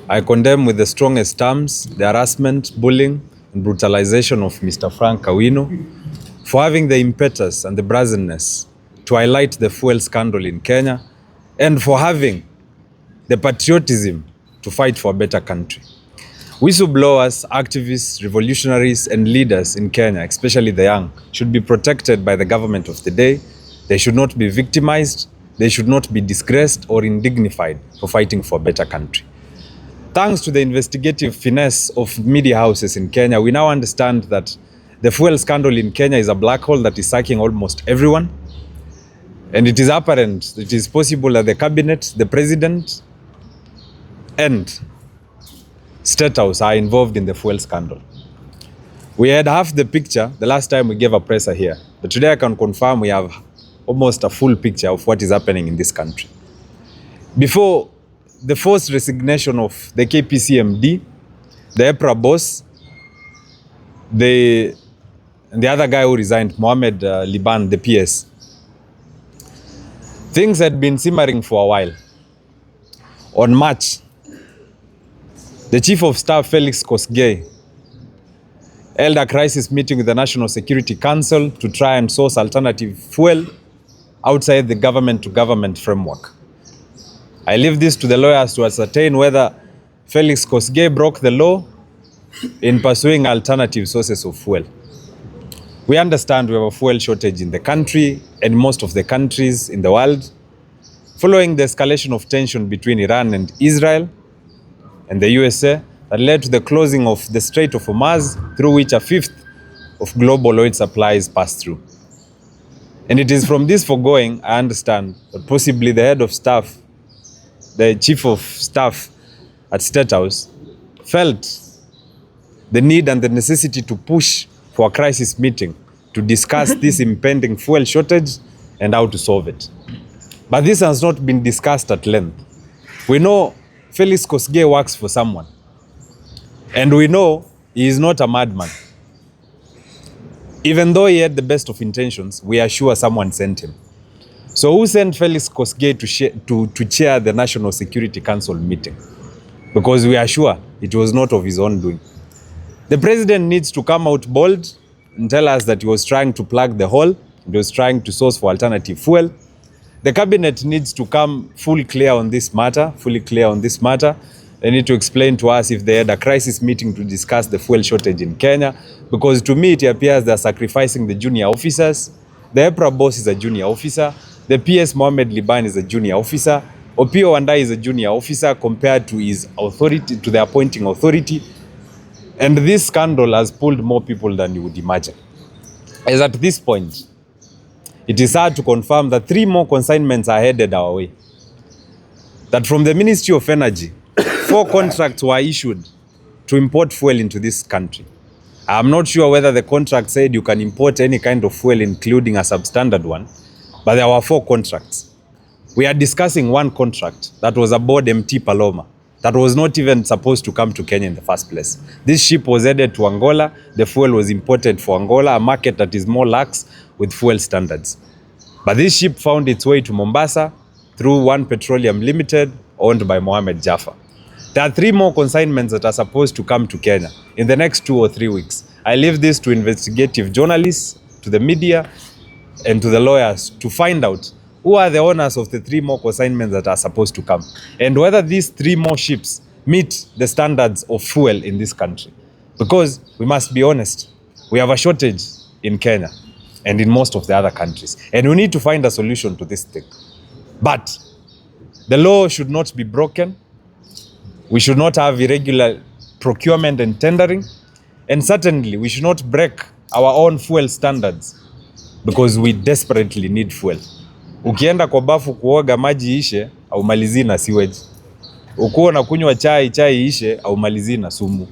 I condemn with the strongest terms the harassment, bullying, and brutalization of Mr. Frank Awino for having the impetus and the brazenness to highlight the fuel scandal in Kenya and for having the patriotism to fight for a better country. Whistleblowers, activists, revolutionaries, and leaders in Kenya, especially the young, should be protected by the government of the day. They should not be victimized. They should not be disgraced or indignified for fighting for a better country. Thanks to the investigative finesse of media houses in Kenya, we now understand that the fuel scandal in Kenya is a black hole that is sucking almost everyone. And it is apparent, it is possible that the cabinet, the president, and State House are involved in the fuel scandal. We had half the picture the last time we gave a presser here, but today I can confirm we have almost a full picture of what is happening in this country. Before the forced resignation of the KPCMD, the EPRA boss, the other guy who resigned, Mohamed Liban, the PS, things had been simmering for a while. On March, the Chief of Staff, Felix Kosgei, held a crisis meeting with the National Security Council to try and source alternative fuel outside the government-to-government framework. I leave this to the lawyers to ascertain whether Felix Kosgei broke the law in pursuing alternative sources of fuel. We understand we have a fuel shortage in the country and most of the countries in the world, following the escalation of tension between Iran and Israel and the USA that led to the closing of the Strait of Hormuz, through which a fifth of global oil supplies pass through. And it is from this foregoing, I understand, that possibly the head of staff, the chief of staff at State House, felt the need and the necessity to push for a crisis meeting to discuss this impending fuel shortage and how to solve it. But this has not been discussed at length. We know Felix Kosgei works for someone, and we know he is not a madman. Even though he had the best of intentions, we are sure someone sent him. So who sent Felix Kosgei to chair the National Security Council meeting? Because we are sure it was not of his own doing. The president needs to come out bold and tell us that he was trying to plug the hole, he was trying to source for alternative fuel. The cabinet needs to come fully clear on this matter. They need to explain to us if they had a crisis meeting to discuss the fuel shortage in Kenya, because to me it appears they are sacrificing the junior officers. The EPRA boss is a junior officer. The PS Mohamed Liban is a junior officer. Opiyo Wandayi is a junior officer compared to his authority, to the appointing authority. And this scandal has pulled more people than you would imagine. As at this point, it is hard to confirm that 3 more consignments are headed our way. That from the Ministry of Energy, 4 contracts were issued to import fuel into this country. I am not sure whether the contract said you can import any kind of fuel, including a substandard one, but there were 4 contracts. We are discussing 1 contract that was aboard MT Paloma, that was not even supposed to come to Kenya in the first place. This ship was headed to Angola. The fuel was imported for Angola, a market that is more lax with fuel standards. But this ship found its way to Mombasa through One Petroleum Limited, owned by Mohamed Jaffa. There are 3 more consignments that are supposed to come to Kenya in the next 2 or 3 weeks. I leave this to investigative journalists, to the media, and to the lawyers to find out who are the owners of the 3 more consignments that are supposed to come, and whether these 3 more ships meet the standards of fuel in this country. Because we must be honest, we have a shortage in Kenya and in most of the other countries, and we need to find a solution to this thing. But the law should not be broken. We should not have irregular procurement and tendering, and certainly we should not break our own fuel standards because we desperately need fuel. Ukienda kwa bafu kuoga maji ishe au malizi na sewage. Ukiwa unakunywa chai ishe au malizi na sumu.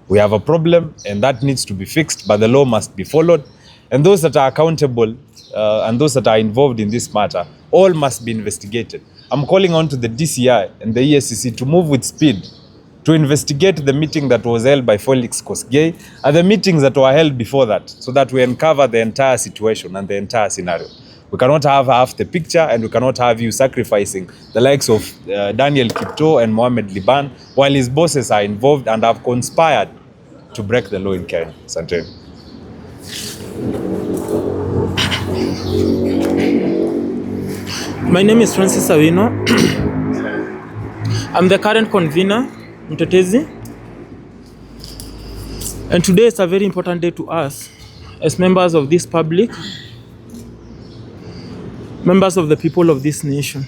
We have a problem and that needs to be fixed, but the law must be followed, and those that are accountable and those that are involved in this matter all must be investigated. I'm calling on to the DCI and the ESCC to move with speed to investigate the meeting that was held by Felix Kosgei and the meetings that were held before that, so that we uncover the entire situation and the entire scenario. We cannot have half the picture, and we cannot have you sacrificing the likes of Daniel Kipto and Mohamed Liban while his bosses are involved and have conspired to break the law in Kenya. Asante. My name is Francis Awino. I'm the current convener, Mtetezi. And today is a very important day to us as members of this public, members of the people of this nation.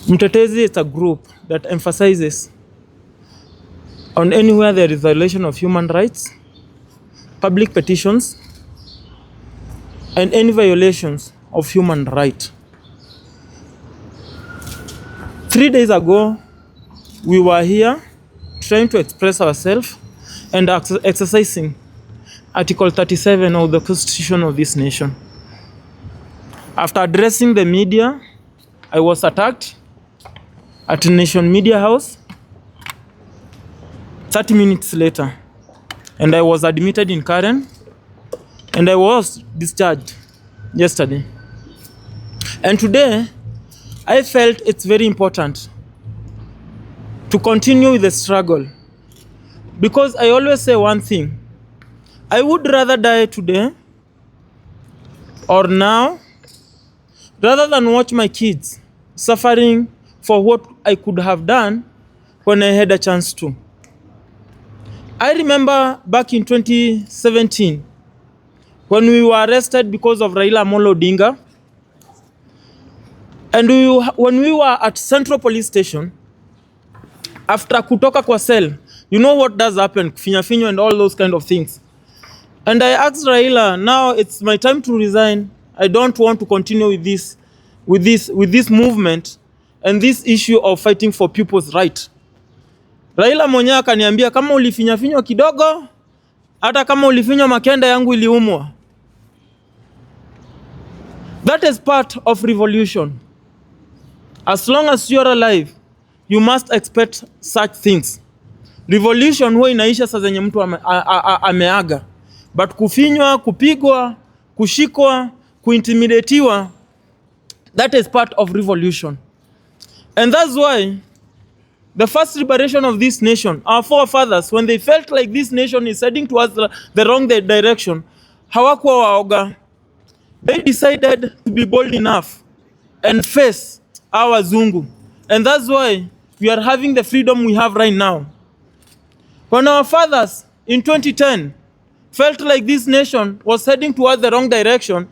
Mtetezi is a group that emphasizes on anywhere there is violation of human rights, public petitions, and any violations of human rights. 3 days ago, we were here trying to express ourselves and exercising Article 37 of the Constitution of this nation. After addressing the media, I was attacked at Nation Media House 30 minutes later, and I was admitted in Karen, and I was discharged yesterday. And today, I felt it's very important to continue with the struggle, because I always say one thing: I would rather die today or now rather than watch my kids suffering for what I could have done when I had a chance to. I remember back in 2017 when we were arrested because of Raila Amolo Odinga. And when we were at Central Police Station, after kutoka kwa cell, you know what does happen, kufinya and all those kind of things. And I asked Raila, now it's my time to resign. I don't want to continue with this movement and this issue of fighting for people's right. Raila mwenyewe akaniambia, kama ulifinywa kidogo, hata kama ulifinywa makenda yangu iliumwa. That is part of revolution. As long as you are alive, you must expect such things. Revolution huwa inaisha saa zenye mtu ameaga. But kufinywa, kupigwa, kushikwa, kuintimidatiwa, that is part of revolution. And that's why the first liberation of this nation, our forefathers, when they felt like this nation is heading towards the wrong direction, hawakuwa waoga. They decided to be bold enough and face our Zungu. And that's why we are having the freedom we have right now. When our fathers in 2010 felt like this nation was heading towards the wrong direction,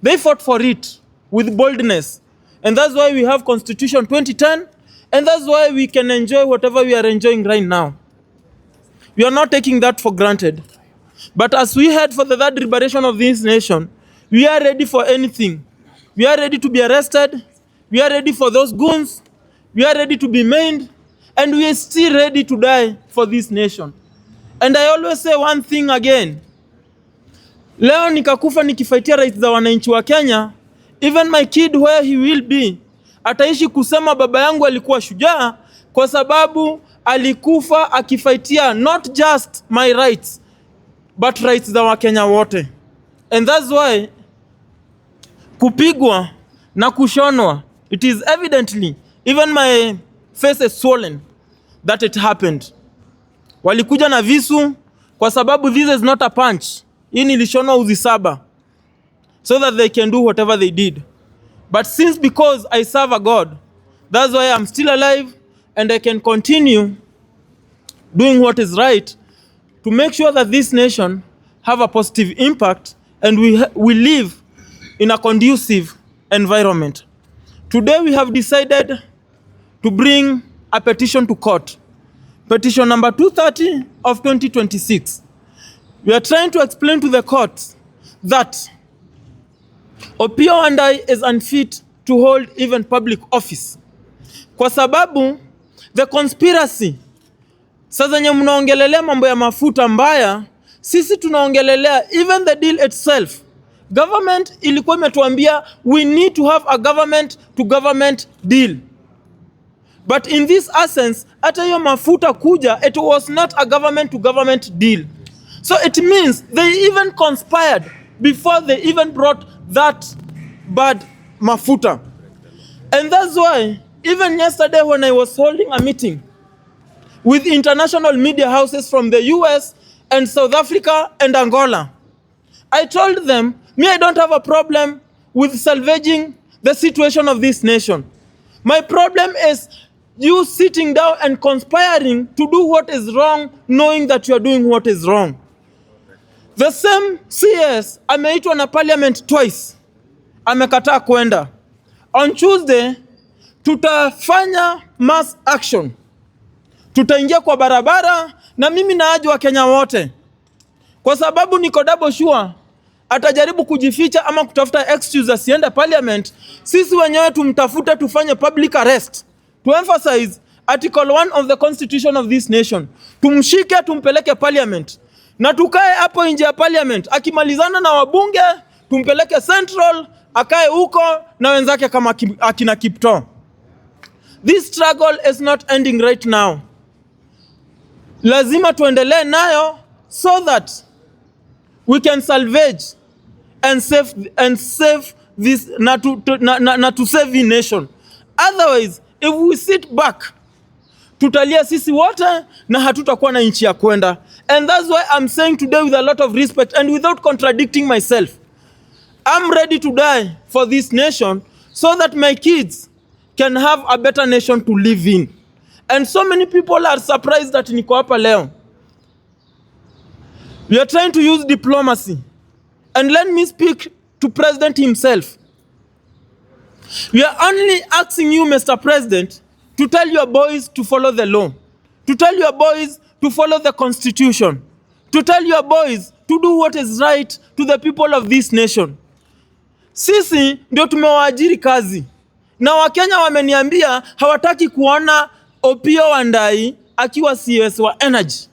they fought for it with boldness. And that's why we have Constitution 2010, and that's why we can enjoy whatever we are enjoying right now. We are not taking that for granted. But as we head for the third liberation of this nation, we are ready for anything. We are ready to be arrested. We are ready for those goons. We are ready to be maimed. And we are still ready to die for this nation. And I always say one thing again. Leo nikakufa nikifaitia rights za wananchi wa Kenya. Even my kid where he will be, ataishi kusema baba yangu alikuwa shujaa kwa sababu alikufa akifaitia not just my rights, but rights za Wakenya wote. And that's why kupigwa na kushonwa, it is evidently, even my face is swollen, that it happened. Walikuja na visu kwa sababu this is not a punch. Hii nilishonwa uzi 7 so that they can do whatever they did. But since because I serve a God, that's why I'm still alive and I can continue doing what is right to make sure that this nation have a positive impact and we live in a conducive environment. Today we have decided to bring a petition to court. Petition number 230 of 2026. We are trying to explain to the court that Opiyo Wandayi is unfit to hold even public office. Kwa sababu the conspiracy, sasa nye mnaongelelea mambo ya mafuta mbaya, sisi tunaongelelea even the deal itself. Government ilikuwa imetuambia we need to have a government to government deal. But in this essence, hata hiyo mafuta kuja, it was not a government to government deal. So it means they even conspired before they even brought that bad mafuta. And that's why, even yesterday when I was holding a meeting with international media houses from the US and South Africa and Angola, I told them, me, I don't have a problem with salvaging the situation of this nation. My problem is you sitting down and conspiring to do what is wrong, knowing that you are doing what is wrong. The same CS ameitwa na parliament twice, amekataa kwenda. On Tuesday, tutafanya mass action. Tutaingia kwa barabara na mimi naaji wa Kenya wote. Kwa sababu niko double sure, atajaribu kujificha ama kutafuta excuse asiende parliament, sisi wenyewe tumtafute tufanye public arrest. To emphasize Article 1 of the Constitution of this nation. Tumshike tumpeleke parliament. Na tukae hapo nje ya parliament. Akimalizana na wabunge, tumpeleke Central, akae huko na wenzake kama akina Kipto. This struggle is not ending right now. Lazima tuendelee nayo so that we can salvage and save this na to save the nation. Otherwise, if we sit back, tutalia sisi wote na hatutakuwa na nchi ya kwenda. And that's why I'm saying today with a lot of respect and without contradicting myself, I'm ready to die for this nation so that my kids can have a better nation to live in. And so many people are surprised that niko hapa leo. We are trying to use diplomacy. And let me speak to President himself. We are only asking you, Mr. President, to tell your boys to follow the law, to tell your boys to follow the constitution, to tell your boys to do what is right to the people of this nation. Sisi ndio tumewaajiri kazi. Na Wakenya wameniambia hawataki kuona Opiyo Wandayi akiwa CS wa energy.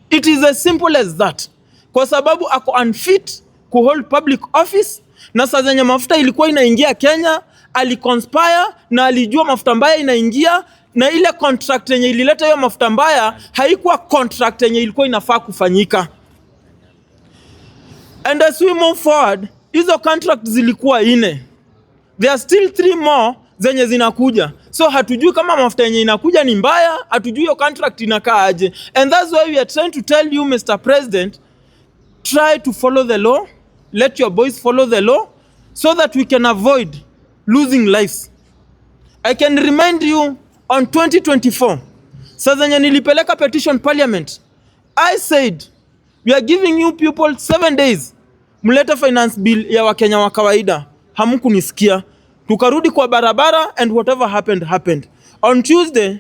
It is as simple as that. Kwa sababu ako unfit ku hold public office, na saa zenye mafuta ilikuwa inaingia Kenya, aliconspire na alijua mafuta mbaya inaingia, na ile contract yenye ilileta hiyo mafuta mbaya haikuwa contract yenye ilikuwa inafaa kufanyika. And as we move forward, hizo contract zilikuwa 4. There are still 3 more zenye zinakuja. So hatujui kama mafuta yenye inakuja ni mbaya, hatujui hiyo contract inakaa aje. And that's why we are trying to tell you, Mr. President, try to follow the law. Let your boys follow the law so that we can avoid losing lives. I can remind you on 2024, saa zenye nilipeleka petition parliament, I said, we are giving you people 7 days. Mlete finance bill ya Wakenya wa kawaida. Hamkunisikia. Tukarudi kwa barabara and whatever happened. On Tuesday,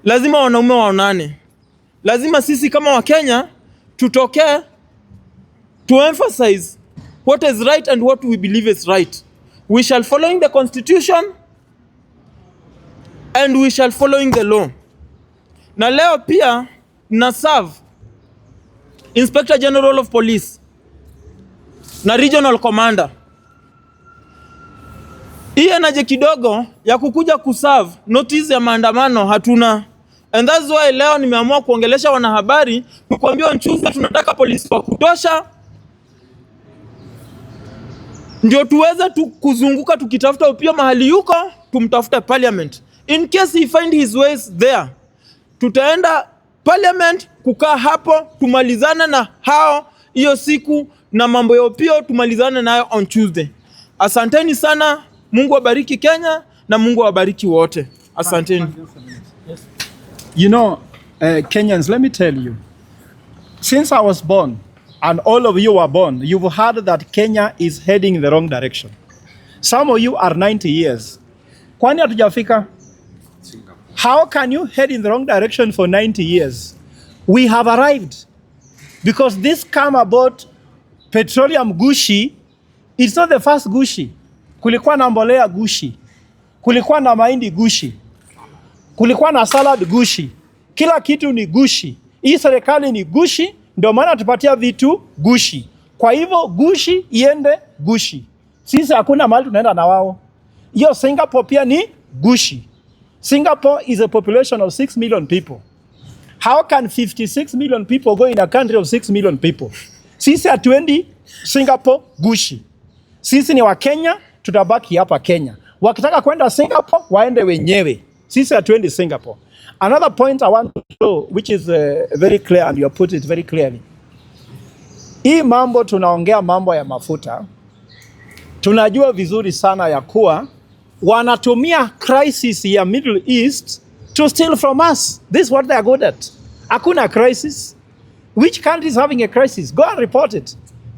lazima wanaume waonane. Lazima sisi kama Wakenya tutoke to emphasize what is right and what we believe is right. We shall following the constitution and we shall following the law. Na leo pia na serve Inspector General of Police na Regional Commander. Hii naje kidogo ya kukuja kuserve notice ya maandamano hatuna. And that's why leo nimeamua kuongelesha wanahabari kukuambia nchuza tunataka polisi wa kutosha ndio tuweze kuzunguka tukitafuta Opiyo mahali yuko, tumtafuta parliament. In case he find his ways there, tutaenda parliament kukaa hapo tumalizane na hao hiyo siku, na mambo ya Opiyo tumalizane nayo on Tuesday. Asanteni sana. Mungu abariki Kenya na Mungu abariki wote. Asanteni. Yes. You know, Kenyans, let me tell you, since I was born and all of you were born, you've heard that Kenya is heading in the wrong direction. Some of you are 90 years. Kwani hatujafika? How can you head in the wrong direction for 90 years? We have arrived. Because this come about petroleum gushi, it's not the first gushi. Kulikuwa na mbolea gushi. Kulikuwa na mahindi gushi. Kulikuwa na salad gushi. Kila kitu ni gushi. Hii serikali ni gushi, ndio maana tupatia vitu gushi. Kwa hivyo gushi iende gushi. Sisi hakuna mahali tunaenda na wao. Hiyo Singapore pia ni gushi. Singapore is a population of 6 million people. How can 56 million people go in a country of 6 million people? Sisi hatuendi Singapore gushi. Sisi ni wa Kenya, tutabaki hapa Kenya. Wakitaka kwenda Singapore, waende wenyewe. Sisi hatuendi Singapore. Another point I want to show, which is very clear, and you put it very clearly. Hii mambo tunaongea mambo ya mafuta. Tunajua vizuri sana ya kuwa wanatumia crisis ya Middle East to steal from us. This is what they are good at. Hakuna crisis. Which country is having a crisis? Go and report it.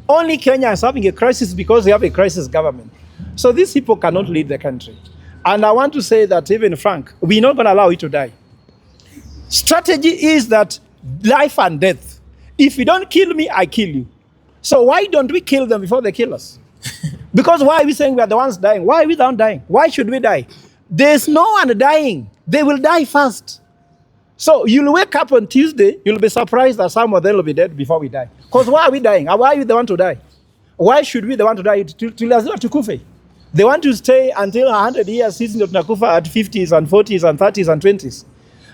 Only Kenya is having a crisis because they have a crisis government. So these people cannot lead the country. And I want to say that even Frank, we're not going to allow you to die. Strategy is that life and death. If you don't kill me, I kill you. So why don't we kill them before they kill us? Because why are we saying we are the ones dying? Why are we not dying? Why should we die? There's no one dying. They will die first. So you'll wake up on Tuesday, you'll be surprised that some of them will be dead before we die. Because why are we dying? Why are we the one to die? Why should we the one to die? They want to stay until 100 years, sisi ndio tunakufa at 50s and 40s and 30s and 20s.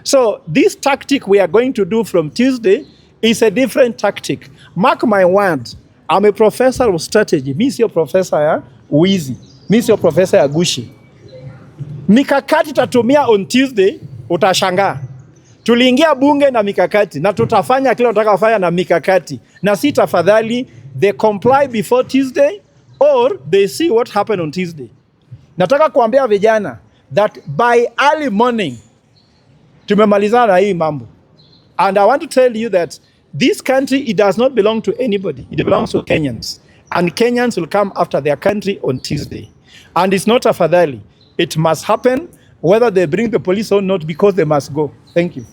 So this tactic we are going to do from Tuesday is a different tactic. Mark my word, I'm a professor of strategy. Mi sio professor ya uizi. Mi sio professor ya gushi. Mikakati tatumia on Tuesday, utashangaa. Tuliingia bunge na mikakati na tutafanya kile tunataka kufanya na mikakati. Na si tafadhali they comply before Tuesday or they see what happened on Tuesday. Nataka kuambia vijana that by early morning tumemalizana na hii mambo. And I want to tell you that this country, it does not belong to anybody. It belongs to Kenyans. And Kenyans will come after their country on Tuesday. And it's not afadhali. It must happen whether they bring the police or not because they must go. Thank you.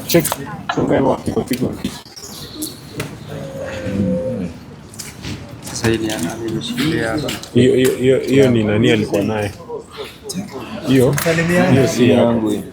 Check. Hiyo ni nani alikuwa naye? Hiyo si yangu.